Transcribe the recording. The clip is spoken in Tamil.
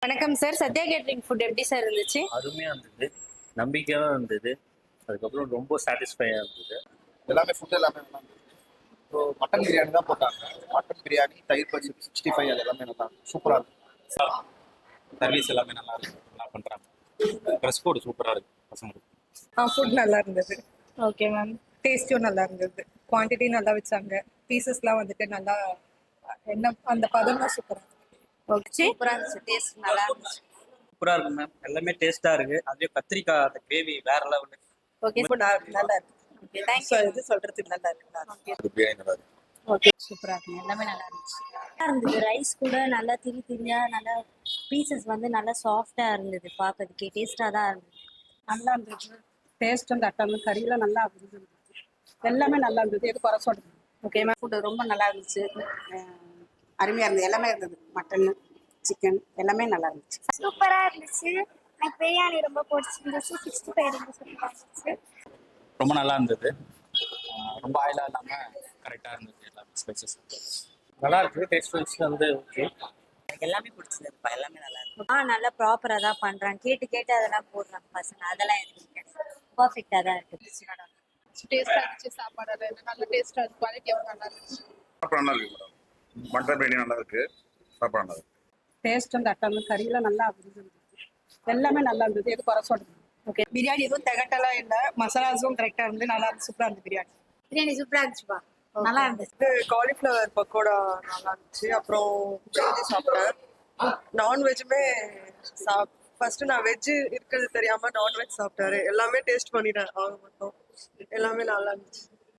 வணக்கம் சார். சத்யா கேட்டரிங் ஃபுட் எப்படி சார் இருந்துச்சு? அருமையா இருந்தது. நம்பிக்கையா இருந்தது. அதுக்கப்புறம் ரொம்ப சாட்டிஸ்ஃபையா இருந்தது. எல்லாமே ஃபுட் எல்லாமே நல்லா இருந்தது. இப்போ மட்டன் பிரியாணி தான் போட்டாங்க. மட்டன் பிரியாணி, தயிர் பச்சடி, 65 அது எல்லாமே நல்லா சூப்பராக இருக்கு. சர்வீஸ் எல்லாமே நல்லா இருக்கு, நல்லா பண்றாங்க. ட்ரெஸ் கோடு சூப்பரா இருக்கு பசங்களுக்கு. ஃபுட் நல்லா இருந்தது. Okay ma'am. டேஸ்ட்டும் நல்லா இருந்தது. குவான்டிட்டி நல்லா வச்சாங்க. பீசஸ்லாம் வந்துட்டு நல்லா என்ன அந்த பதம்லாம் சூப்பரா இருக்கு. ஓகே. சூப்பரா இருந்துச்சு. டேஸ்ட் நல்லா இருந்துச்சு. சூப்பரா இருக்கு மேம். எல்லாமே டேஸ்டா இருக்கு. அதுவே கத்திரிக்காய் அந்த கிரேவி வேற லெவல். ஓகே. நல்லா இருக்கு. ஓகே. Thank you. இது சொல்றதுக்கு நல்லா இருக்கு. ஓகே. பிரியாணி நல்லா இருக்கு. ஓகே. சூப்பரா இருக்கு. எல்லாமே நல்லா இருந்துச்சு. நல்லா இருந்தது. ரைஸ் கூட நல்லா திரியா நல்லா பீசஸ் வந்து நல்லா சாஃப்டா இருந்தது. பார்க்கறதுக்கே டேஸ்டா தான் இருந்தது. நல்லா இருந்துச்சு. டேஸ்ட்டும் தட்டாமல் கறியெல்லாம் நல்லா இருந்தது. எல்லாமே நல்லா இருந்தது. எது குறை சொல்றது. Okay ma'am. ஃபுட்டு ரொம்ப நல்லா இருந்துச்சு. அருமையாக இருந்தது. எல்லாமே இருந்தது. மட்டன், சிக்கன் எல்லாமே நல்லா இருந்துச்சு. சூப்பரா இருந்துச்சு. எனக்கு பிரியாணி ரொம்ப பிடிச்சிருந்துச்சு. 65 ரொம்ப சூப்பரா இருந்துச்சு. ரொம்ப நல்லா இருந்தது. ரொம்ப ஆயிலா இல்லாம கரெக்டா இருந்தது. எல்லாமே ஸ்பைசஸ் நல்லா இருக்கு. டேஸ்ட் வைஸ் வந்து ஓகே. எனக்கு எல்லாமே பிடிச்சிருந்துப்பா. எல்லாமே நல்லா இருக்கு. நல்லா ப்ராப்பரா தான் பண்றாங்க. கேட்டு அதெல்லாம் போடுறாங்க பசங்க. அதெல்லாம் எதுவும் கிடையாது. பர்ஃபெக்டா தான் இருக்கு. டேஸ்டா இருந்துச்சு. சாப்பாடு நல்ல டேஸ்டா இருக்கு. குவாலிட்டியும் நல்லா இருந்துச்சு. சாப்பாடு நல்லா இருக்கு மேடம். மட்டன் பிரியாணி நல்லா இருக்கு. சாப்பாடு நல்லா இருக்கு. டேஸ்ட்டும் தட்டாமல் கறியெல்லாம் நல்லா இருந்தது. எல்லாமே நல்லா இருந்தது. எது குறை சொல்றது. ஓகே. பிரியாணி எதுவும் திகட்டலாம் இல்லை. மசாலாஸும் கரெக்டாக இருந்து நல்லா இருந்து சூப்பராக இருந்தது பிரியாணி. பிரியாணி சூப்பரா இருந்துச்சுப்பா. நல்லா இருந்துச்சு. காலிஃப்ளவர் பக்கோடா நல்லா இருந்துச்சு. அப்புறம் செஞ்சு சாப்பிட்டேன். நான்வெஜ்ஜுமே ஃபர்ஸ்ட் நான் வெஜ்ஜு இருக்கிறது தெரியாம நான்வெஜ் சாப்பிட்டாரு. எல்லாமே டேஸ்ட் பண்ணிட்டேன். அவங்க மட்டும் எல்லாமே நல்லா இருந்துச்சு.